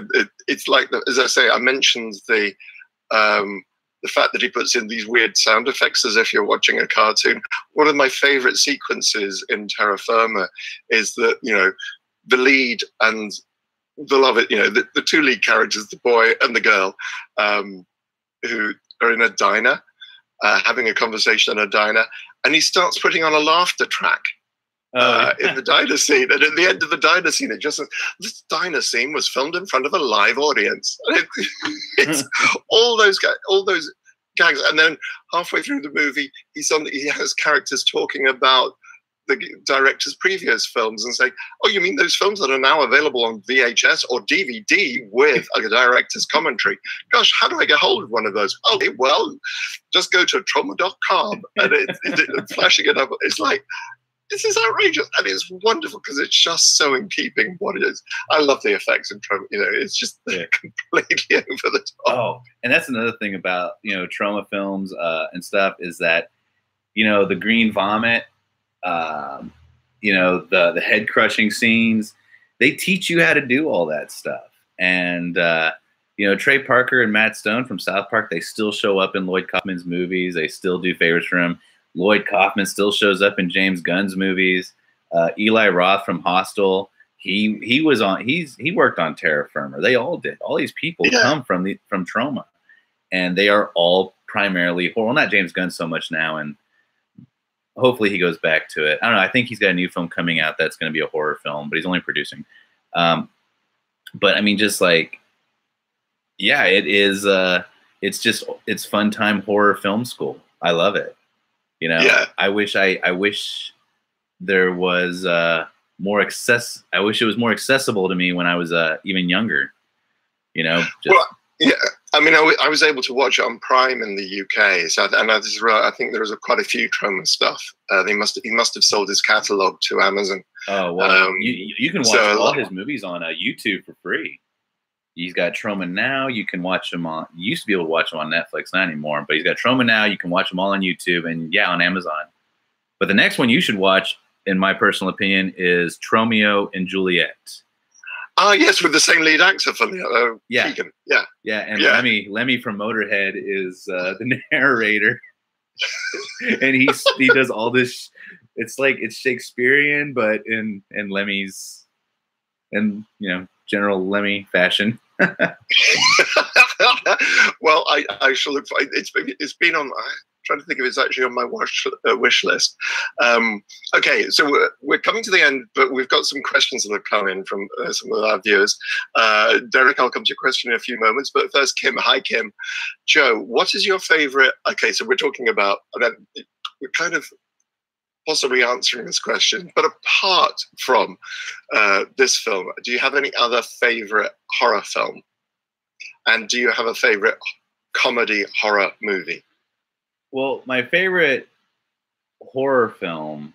Speaker 1: It's like, as I say, I mentioned the fact that he puts in these weird sound effects as if you're watching a cartoon. One of my favorite sequences in Terra Firma is that, you know, the lead and beloved, you know, the two lead characters, the boy and the girl, who are in a diner, having a conversation in a diner, and he starts putting on a laughter track. In the diner scene, and at the end of the diner scene, it just says, "This diner scene was filmed in front of a live audience." And it's all those gags, and then halfway through the movie, he has characters talking about the director's previous films and saying, "Oh, you mean those films that are now available on VHS or DVD with a director's commentary? Gosh, how do I get hold of one of those? Okay, well, just go to trauma.com," and it's flashing it up. It's like, this is outrageous, and it's wonderful because it's just so in keeping what it is. I love the effects in Trauma. You know, it's just completely over the top.
Speaker 2: Oh, and that's another thing about, you know, Trauma films and stuff is that, you know, the green vomit, you know, the head crushing scenes, they teach you how to do all that stuff. And you know, Trey Parker and Matt Stone from South Park, they still show up in Lloyd Kaufman's movies. They still do favors for him. Lloyd Kaufman still shows up in James Gunn's movies. Eli Roth from Hostel, he worked on Terra Firma. They all did. All these people come from Trauma, and they are all primarily horror. Well, not James Gunn so much now, and hopefully he goes back to it. I don't know. I think he's got a new film coming out that's going to be a horror film, but he's only producing. But I mean, just like, yeah, it is. It's fun time horror film school. I love it. You know, I wish there was more access. I wish it was more accessible to me when I was even younger. You know,
Speaker 1: well, yeah. I mean, I was able to watch it on Prime in the UK, so I think there was quite a few Trauma stuff. He must have sold his catalog to Amazon.
Speaker 2: Oh well, you can watch all his movies on YouTube for free. He's got Trauma Now. You can watch them on. You used to be able to watch them on Netflix, not anymore. But he's got Trauma Now. You can watch them all on YouTube and on Amazon. But the next one you should watch, in my personal opinion, is Tromeo and Juliet.
Speaker 1: Ah, yes, with the same lead actor for
Speaker 2: Keegan.
Speaker 1: Yeah.
Speaker 2: And Lemmy from Motorhead is the narrator, and he does all this. It's like it's Shakespearean, but in Lemmy's, and you know, general Lemmy fashion.
Speaker 1: Well, I shall look for it. It's been on. I'm trying to think if it's actually on my wish list. Okay, so we're coming to the end, but we've got some questions that have come in from some of our viewers. Derek, I'll come to your question in a few moments, but first, Kim. Hi, Kim. Joe, what is your favorite? Okay, so we're talking about. We're kind of possibly answering this question, but apart from this film, do you have any other favorite horror film? And do you have a favorite comedy horror movie?
Speaker 2: Well, my favorite horror film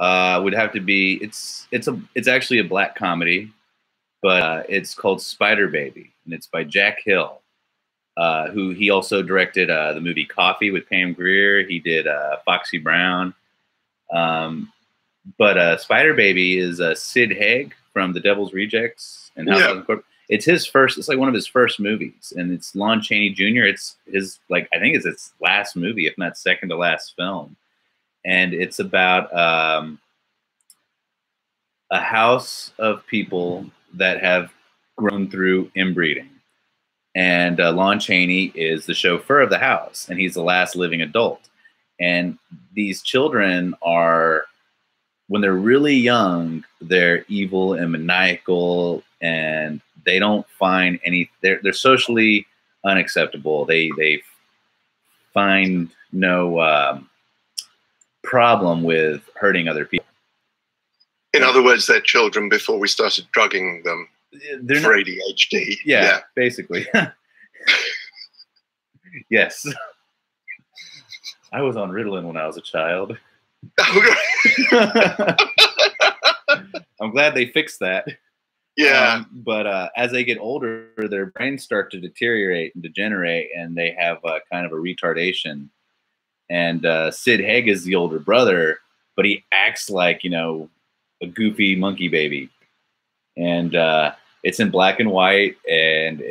Speaker 2: would have to be it's actually a black comedy, but it's called Spider Baby, and it's by Jack Hill, who he also directed the movie Coffee with Pam Grier. He did Foxy Brown. But Spider Baby is Sid Haig from The Devil's Rejects and House of Corp. It's his first. It's like one of his first movies, and it's Lon Chaney Jr. It's his I think it's his last movie, if not second to last film, and it's about a house of people that have grown through inbreeding, and Lon Chaney is the chauffeur of the house, and he's the last living adult. And these children are, when they're really young, they're evil and maniacal, and they don't find any. They're socially unacceptable. They find no problem with hurting other people.
Speaker 1: In other words, they're children before we started drugging them for ADHD.
Speaker 2: Yeah, basically. Yes. I was on Ritalin when I was a child. I'm glad they fixed that.
Speaker 1: Yeah.
Speaker 2: But as they get older, their brains start to deteriorate and degenerate, and they have kind of a retardation. And Sid Haig is the older brother, but he acts like, you know, a goofy monkey baby. And it's in black and white, and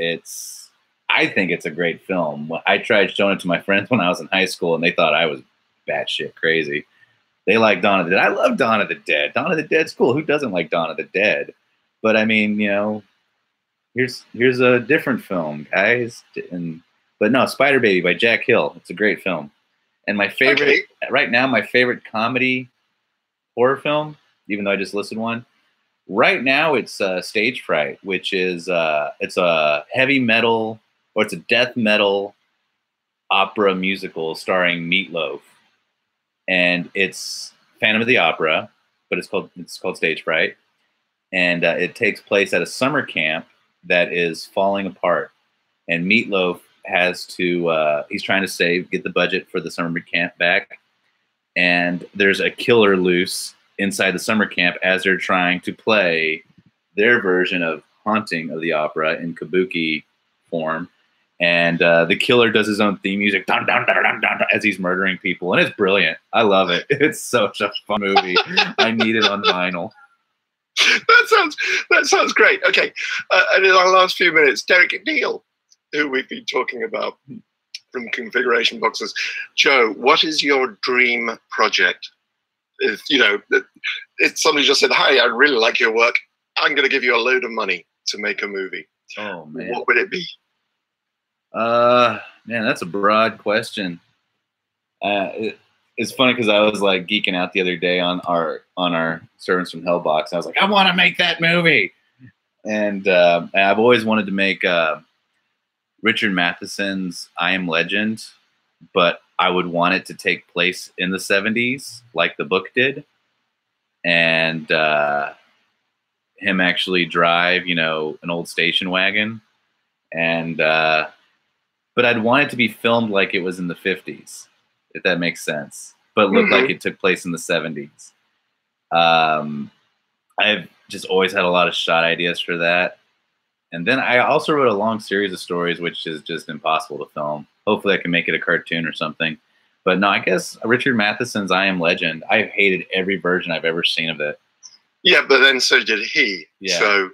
Speaker 2: I think it's a great film. I tried showing it to my friends when I was in high school, and they thought I was batshit crazy. They like Dawn of the Dead. I love Dawn of the Dead. Dawn of the Dead's cool. Who doesn't like Dawn of the Dead? But I mean, you know, here's a different film, guys. But no, Spider Baby by Jack Hill. It's a great film. And my favorite right now, my favorite comedy horror film, even though I just listed one, right now it's Stage Fright, which is it's a heavy metal, or it's a death metal opera musical starring Meatloaf, and it's Phantom of the Opera, but it's called Stage Fright, and it takes place at a summer camp that is falling apart, and Meatloaf has to he's trying to get the budget for the summer camp back, and there's a killer loose inside the summer camp as they're trying to play their version of Haunting of the Opera in kabuki form. And the killer does his own theme music dun, dun, dun, dun, dun, dun, as he's murdering people, and it's brilliant. I love it. It's such a fun movie. I need it on vinyl.
Speaker 1: That sounds great. Okay, and in our last few minutes, Derek Neal, who we've been talking about from Configuration Boxes. Joe, what is your dream project? If you know, if somebody just said, "Hi, I really like your work. I'm going to give you a load of money to make a movie."
Speaker 2: Oh man,
Speaker 1: what would it be?
Speaker 2: Man, that's a broad question. It's funny because I was like geeking out the other day on our Servants from Hell box. I was like, I want to make that movie, and I've always wanted to make Richard Matheson's I Am Legend, but I would want it to take place in the 70s, like the book did, and him actually drive, you know, an old station wagon, and but I'd want it to be filmed like it was in the 50s, if that makes sense, but look like it took place in the 70s. I've just always had a lot of shot ideas for that. And then I also wrote a long series of stories, which is just impossible to film. Hopefully I can make it a cartoon or something. But no, I guess Richard Matheson's I Am Legend, I've hated every version I've ever seen of it.
Speaker 1: Yeah, but then so did he.
Speaker 2: Yeah.
Speaker 1: So,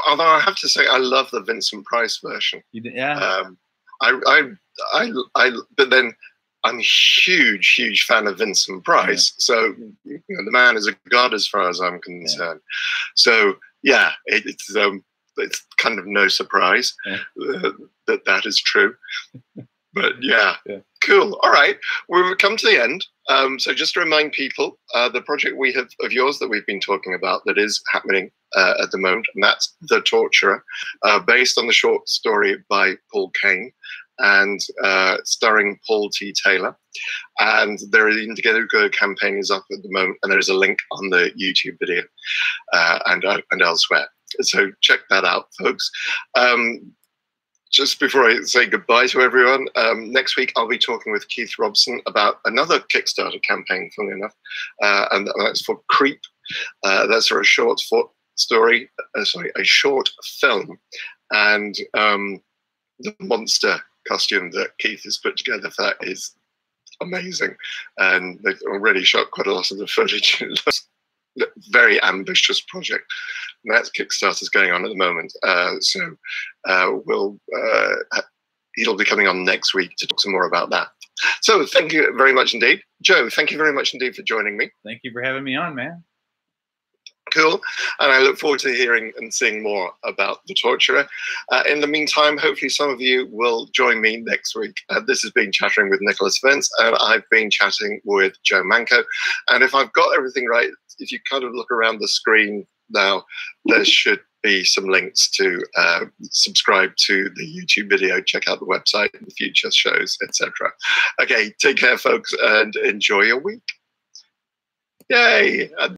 Speaker 1: although I have to say, I love the Vincent Price version.
Speaker 2: Yeah.
Speaker 1: But then I'm a huge fan of Vincent Price. Yeah. So, you know, the man is a god as far as I'm concerned. Yeah. So, yeah, it's kind of no surprise that is true. But yeah, cool. All right, we've come to the end. So just to remind people, the project we have of yours that we've been talking about that is happening at the moment, and that's The Torturer, based on the short story by Paul Kane and starring Paul T. Taylor. And the Indiegogo campaign is up at the moment, and there is a link on the YouTube video and elsewhere. So check that out, folks. Just before I say goodbye to everyone, next week I'll be talking with Keith Robson about another Kickstarter campaign, funnily enough, and that's for Creep. That's for a short story, a short film, and the monster costume that Keith has put together for that is amazing, and they've already shot quite a lot of the footage. Very ambitious project, and that's Kickstarter's going on at the moment. So he'll be coming on next week to talk some more about that. So thank you very much indeed, Joe. Thank you very much indeed for joining me.
Speaker 2: Thank you for having me on, man.
Speaker 1: Cool, and I look forward to hearing and seeing more about The Torturer. In the meantime, hopefully some of you will join me next week. This has been Chattering with Nicolas Vince, and I've been chatting with Joe Manco. And if I've got everything right, if you kind of look around the screen now, there should be some links to subscribe to the YouTube video, check out the website, the future shows, etc. Okay, take care, folks, and enjoy your week. Yay!